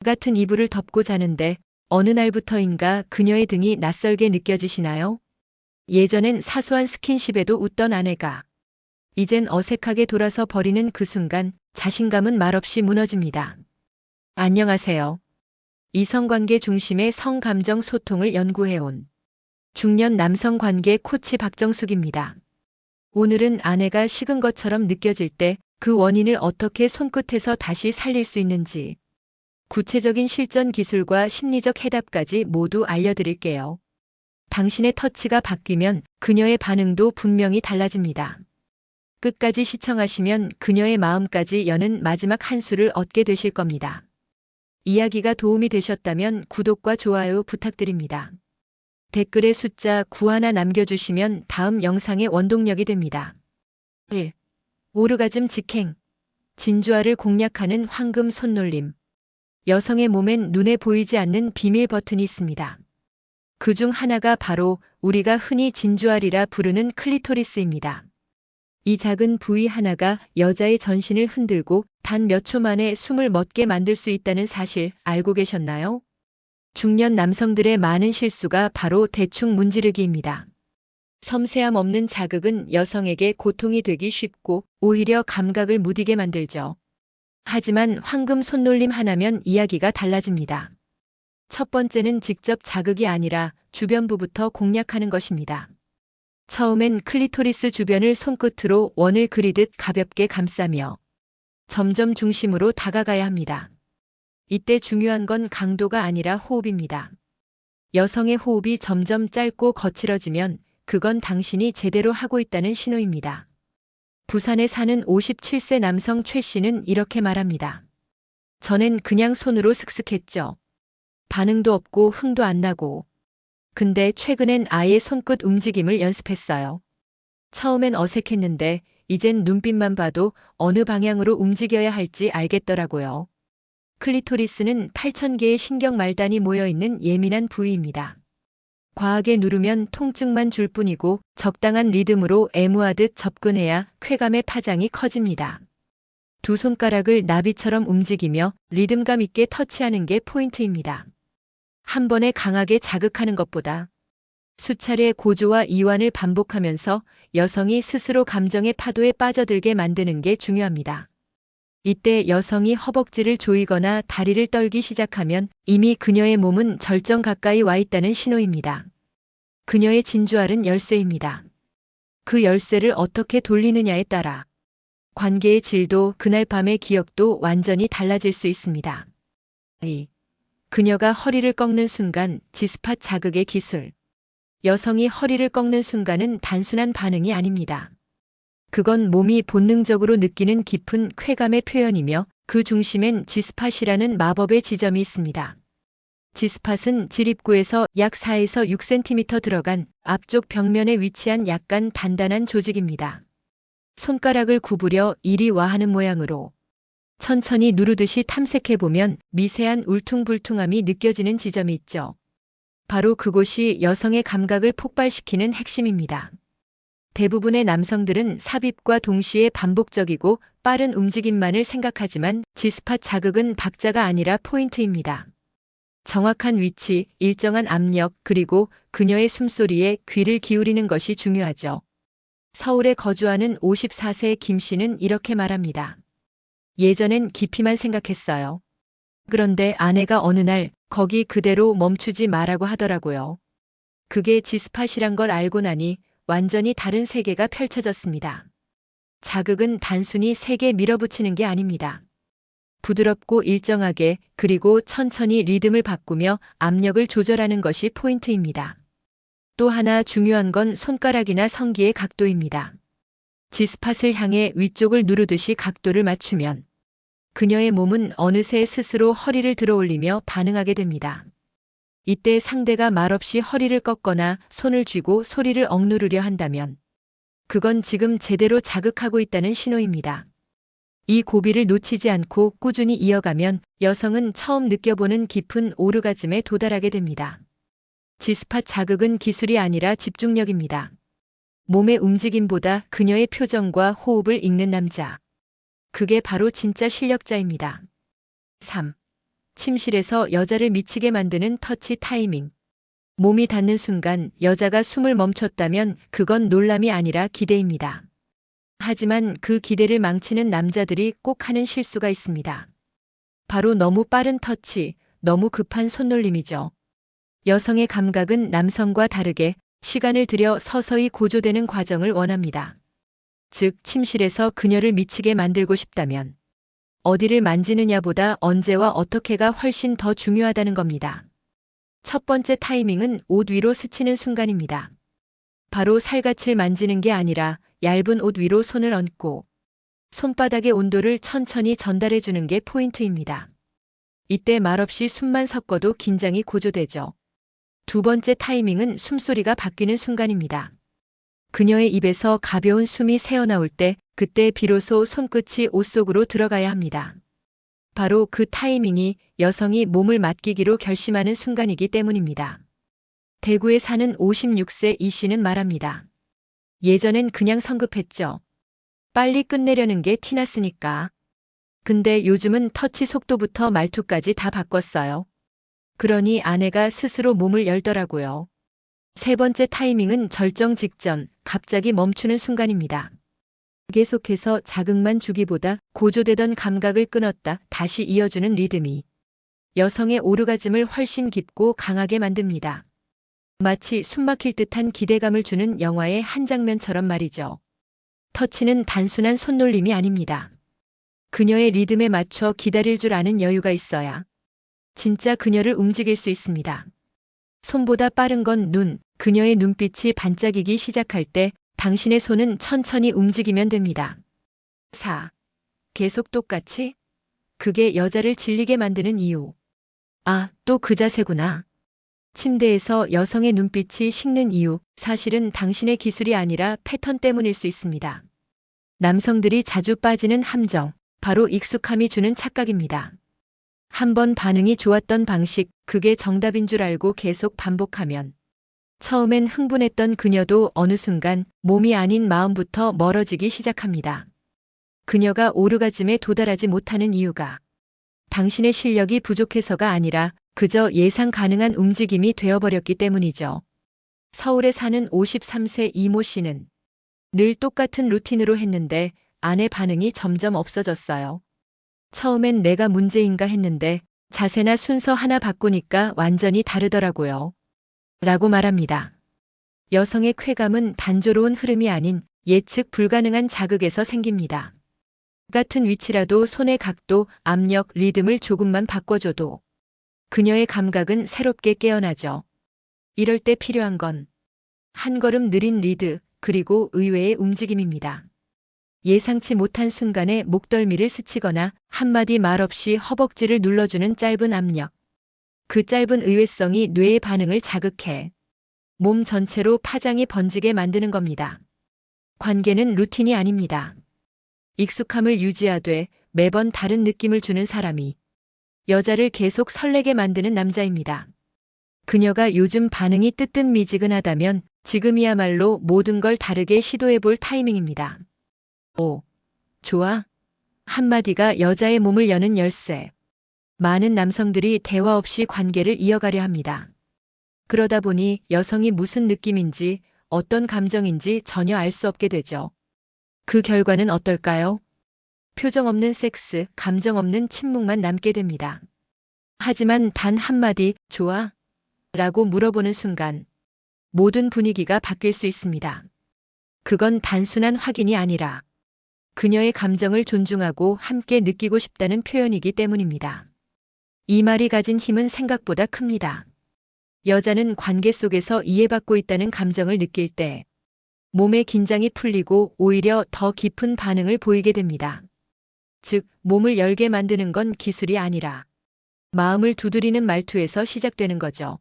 같은 이불을 덮고 자는데 어느 날부터인가 그녀의 등이 낯설게 느껴지시나요? 예전엔 사소한 스킨십에도 웃던 아내가 이젠 어색하게 돌아서 버리는 그 순간 자신감은 말없이 무너집니다. 안녕하세요. 이성관계 중심의 성감정 소통을 연구해온 중년 남성 관계 코치 박정숙입니다. 오늘은 아내가 식은 것처럼 느껴질 때 그 원인을 어떻게 손끝에서 다시 살릴 수 있는지 구체적인 실전 기술과 심리적 해답까지 모두 알려드릴게요. 당신의 터치가 바뀌면 그녀의 반응도 분명히 달라집니다. 끝까지 시청하시면 그녀의 마음까지 여는 마지막 한 수를 얻게 되실 겁니다. 이야기가 도움이 되셨다면 구독과 좋아요 부탁드립니다. 댓글에 숫자 9 하나 남겨주시면 다음 영상의 원동력이 됩니다. 1. 오르가즘 직행. 진주아를 공략하는 황금 손놀림. 여성의 몸엔 눈에 보이지 않는 비밀 버튼이 있습니다. 그 중 하나가 바로 우리가 흔히 진주알이라 부르는 클리토리스입니다. 이 작은 부위 하나가 여자의 전신을 흔들고 단 몇 초 만에 숨을 멎게 만들 수 있다는 사실 알고 계셨나요? 중년 남성들의 많은 실수가 바로 대충 문지르기입니다. 섬세함 없는 자극은 여성에게 고통이 되기 쉽고 오히려 감각을 무디게 만들죠. 하지만 황금 손놀림 하나면 이야기가 달라집니다. 첫 번째는 직접 자극이 아니라 주변부부터 공략하는 것입니다. 처음엔 클리토리스 주변을 손끝으로 원을 그리듯 가볍게 감싸며 점점 중심으로 다가가야 합니다. 이때 중요한 건 강도가 아니라 호흡입니다. 여성의 호흡이 점점 짧고 거칠어지면 그건 당신이 제대로 하고 있다는 신호입니다. 부산에 사는 57세 남성 최 씨는 이렇게 말합니다. 전엔 그냥 손으로 슥슥했죠. 반응도 없고 흥도 안 나고. 근데 최근엔 아예 손끝 움직임을 연습했어요. 처음엔 어색했는데 이젠 눈빛만 봐도 어느 방향으로 움직여야 할지 알겠더라고요. 클리토리스는 8,000개의 신경 말단이 모여있는 예민한 부위입니다. 과하게 누르면 통증만 줄 뿐이고 적당한 리듬으로 애무하듯 접근해야 쾌감의 파장이 커집니다. 두 손가락을 나비처럼 움직이며 리듬감 있게 터치하는 게 포인트입니다. 한 번에 강하게 자극하는 것보다 수차례 고조와 이완을 반복하면서 여성이 스스로 감정의 파도에 빠져들게 만드는 게 중요합니다. 이때 여성이 허벅지를 조이거나 다리를 떨기 시작하면 이미 그녀의 몸은 절정 가까이 와 있다는 신호입니다. 그녀의 진주알은 열쇠입니다. 그 열쇠를 어떻게 돌리느냐에 따라 관계의 질도 그날 밤의 기억도 완전히 달라질 수 있습니다. 2. 그녀가 허리를 꺾는 순간 지스팟 자극의 기술. 여성이 허리를 꺾는 순간은 단순한 반응이 아닙니다. 그건 몸이 본능적으로 느끼는 깊은 쾌감의 표현이며 그 중심엔 지스팟이라는 마법의 지점이 있습니다. 지스팟은 질입구에서 약 4에서 6cm 들어간 앞쪽 벽면에 위치한 약간 단단한 조직입니다. 손가락을 구부려 이리 와 하는 모양으로 천천히 누르듯이 탐색해보면 미세한 울퉁불퉁함이 느껴지는 지점이 있죠. 바로 그곳이 여성의 감각을 폭발시키는 핵심입니다. 대부분의 남성들은 삽입과 동시에 반복적이고 빠른 움직임만을 생각하지만 지스팟 자극은 박자가 아니라 포인트입니다. 정확한 위치, 일정한 압력, 그리고 그녀의 숨소리에 귀를 기울이는 것이 중요하죠. 서울에 거주하는 54세 김 씨는 이렇게 말합니다. 예전엔 깊이만 생각했어요. 그런데 아내가 어느 날 거기 그대로 멈추지 마라고 하더라고요. 그게 지스팟이란 걸 알고 나니 완전히 다른 세계가 펼쳐졌습니다. 자극은 단순히 세게 밀어붙이는 게 아닙니다. 부드럽고 일정하게 그리고 천천히 리듬을 바꾸며 압력을 조절하는 것이 포인트입니다. 또 하나 중요한 건 손가락이나 성기의 각도입니다. 지스팟을 향해 위쪽을 누르듯이 각도를 맞추면 그녀의 몸은 어느새 스스로 허리를 들어올리며 반응하게 됩니다. 이때 상대가 말없이 허리를 꺾거나 손을 쥐고 소리를 억누르려 한다면 그건 지금 제대로 자극하고 있다는 신호입니다. 이 고비를 놓치지 않고 꾸준히 이어가면 여성은 처음 느껴보는 깊은 오르가즘에 도달하게 됩니다. 지스팟 자극은 기술이 아니라 집중력입니다. 몸의 움직임보다 그녀의 표정과 호흡을 읽는 남자. 그게 바로 진짜 실력자입니다. 3. 침실에서 여자를 미치게 만드는 터치 타이밍. 몸이 닿는 순간 여자가 숨을 멈췄다면 그건 놀람이 아니라 기대입니다. 하지만 그 기대를 망치는 남자들이 꼭 하는 실수가 있습니다. 바로 너무 빠른 터치, 너무 급한 손놀림이죠. 여성의 감각은 남성과 다르게 시간을 들여 서서히 고조되는 과정을 원합니다. 즉, 침실에서 그녀를 미치게 만들고 싶다면 어디를 만지느냐보다 언제와 어떻게가 훨씬 더 중요하다는 겁니다. 첫 번째 타이밍은 옷 위로 스치는 순간입니다. 바로 살갗을 만지는 게 아니라 얇은 옷 위로 손을 얹고 손바닥의 온도를 천천히 전달해 주는 게 포인트입니다. 이때 말없이 숨만 섞어도 긴장이 고조되죠. 두 번째 타이밍은 숨소리가 바뀌는 순간입니다. 그녀의 입에서 가벼운 숨이 새어나올 때 그때 비로소 손끝이 옷 속으로 들어가야 합니다. 바로 그 타이밍이 여성이 몸을 맡기기로 결심하는 순간이기 때문입니다. 대구에 사는 56세 이 씨는 말합니다. 예전엔 그냥 성급했죠. 빨리 끝내려는 게 티났으니까. 근데 요즘은 터치 속도부터 말투까지 다 바꿨어요. 그러니 아내가 스스로 몸을 열더라고요. 세 번째 타이밍은 절정 직전, 갑자기 멈추는 순간입니다. 계속해서 자극만 주기보다 고조되던 감각을 끊었다 다시 이어주는 리듬이 여성의 오르가즘을 훨씬 깊고 강하게 만듭니다. 마치 숨막힐 듯한 기대감을 주는 영화의 한 장면처럼 말이죠. 터치는 단순한 손놀림이 아닙니다. 그녀의 리듬에 맞춰 기다릴 줄 아는 여유가 있어야 진짜 그녀를 움직일 수 있습니다. 손보다 빠른 건 눈, 그녀의 눈빛이 반짝이기 시작할 때 당신의 손은 천천히 움직이면 됩니다. 4. 계속 똑같이? 그게 여자를 질리게 만드는 이유. 아, 또 그 자세구나. 침대에서 여성의 눈빛이 식는 이유, 사실은 당신의 기술이 아니라 패턴 때문일 수 있습니다. 남성들이 자주 빠지는 함정, 바로 익숙함이 주는 착각입니다. 한번 반응이 좋았던 방식, 그게 정답인 줄 알고 계속 반복하면 처음엔 흥분했던 그녀도 어느 순간 몸이 아닌 마음부터 멀어지기 시작합니다. 그녀가 오르가즘에 도달하지 못하는 이유가 당신의 실력이 부족해서가 아니라 그저 예상 가능한 움직임이 되어버렸기 때문이죠. 서울에 사는 53세 이모 씨는 늘 똑같은 루틴으로 했는데 아내 반응이 점점 없어졌어요. 처음엔 내가 문제인가 했는데 자세나 순서 하나 바꾸니까 완전히 다르더라고요. 라고 말합니다. 여성의 쾌감은 단조로운 흐름이 아닌 예측 불가능한 자극에서 생깁니다. 같은 위치라도 손의 각도, 압력, 리듬을 조금만 바꿔줘도 그녀의 감각은 새롭게 깨어나죠. 이럴 때 필요한 건 한 걸음 느린 리드, 그리고 의외의 움직임입니다. 예상치 못한 순간에 목덜미를 스치거나 한마디 말 없이 허벅지를 눌러주는 짧은 압력. 그 짧은 의외성이 뇌의 반응을 자극해 몸 전체로 파장이 번지게 만드는 겁니다. 관계는 루틴이 아닙니다. 익숙함을 유지하되 매번 다른 느낌을 주는 사람이 여자를 계속 설레게 만드는 남자입니다. 그녀가 요즘 반응이 뜨뜻미지근하다면 지금이야말로 모든 걸 다르게 시도해볼 타이밍입니다. 오, 좋아. 한마디가 여자의 몸을 여는 열쇠. 많은 남성들이 대화 없이 관계를 이어가려 합니다. 그러다 보니 여성이 무슨 느낌인지 어떤 감정인지 전혀 알 수 없게 되죠. 그 결과는 어떨까요? 표정 없는 섹스, 감정 없는 침묵만 남게 됩니다. 하지만 단 한마디, 좋아? 라고 물어보는 순간 모든 분위기가 바뀔 수 있습니다. 그건 단순한 확인이 아니라 그녀의 감정을 존중하고 함께 느끼고 싶다는 표현이기 때문입니다. 이 말이 가진 힘은 생각보다 큽니다. 여자는 관계 속에서 이해받고 있다는 감정을 느낄 때 몸의 긴장이 풀리고 오히려 더 깊은 반응을 보이게 됩니다. 즉, 몸을 열게 만드는 건 기술이 아니라 마음을 두드리는 말투에서 시작되는 거죠.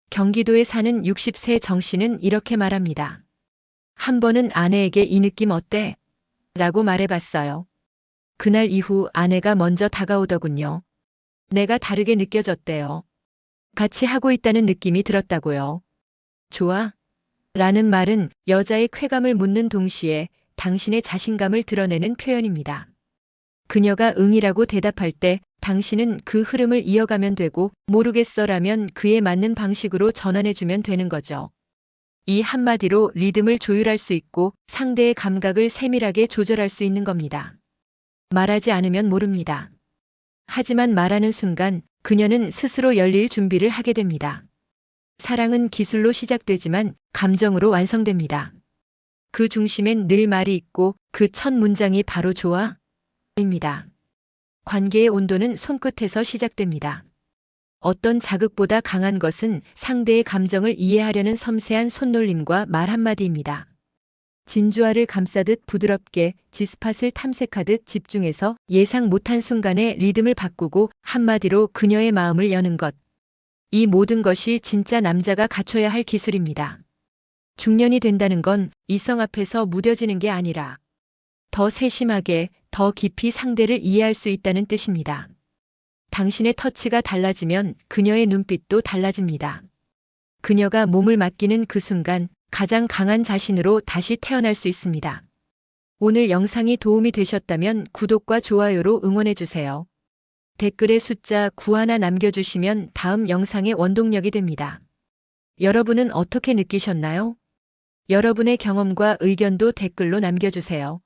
경기도에 사는 60세 정 씨는 이렇게 말합니다. 한 번은 아내에게 이 느낌 어때? 라고 말해봤어요. 그날 이후 아내가 먼저 다가오더군요. 내가 다르게 느껴졌대요. 같이 하고 있다는 느낌이 들었다고요. 좋아? 라는 말은 여자의 쾌감을 묻는 동시에 당신의 자신감을 드러내는 표현입니다. 그녀가 응이라고 대답할 때 당신은 그 흐름을 이어가면 되고 모르겠어라면 그에 맞는 방식으로 전환해주면 되는 거죠. 이 한마디로 리듬을 조율할 수 있고 상대의 감각을 세밀하게 조절할 수 있는 겁니다. 말하지 않으면 모릅니다. 하지만 말하는 순간 그녀는 스스로 열릴 준비를 하게 됩니다. 사랑은 기술로 시작되지만 감정으로 완성됩니다. 그 중심엔 늘 말이 있고 그 첫 문장이 바로 좋아? 입니다. 관계의 온도는 손끝에서 시작됩니다. 어떤 자극보다 강한 것은 상대의 감정을 이해하려는 섬세한 손놀림과 말 한마디입니다. 진주알을 감싸듯 부드럽게 지스팟을 탐색하듯 집중해서 예상 못한 순간에 리듬을 바꾸고 한마디로 그녀의 마음을 여는 것. 이 모든 것이 진짜 남자가 갖춰야 할 기술입니다. 중년이 된다는 건 이성 앞에서 무뎌지는 게 아니라 더 세심하게, 더 깊이 상대를 이해할 수 있다는 뜻입니다. 당신의 터치가 달라지면 그녀의 눈빛도 달라집니다. 그녀가 몸을 맡기는 그 순간 가장 강한 자신으로 다시 태어날 수 있습니다. 오늘 영상이 도움이 되셨다면 구독과 좋아요로 응원해주세요. 댓글에 숫자 9 하나 남겨주시면 다음 영상의 원동력이 됩니다. 여러분은 어떻게 느끼셨나요? 여러분의 경험과 의견도 댓글로 남겨주세요.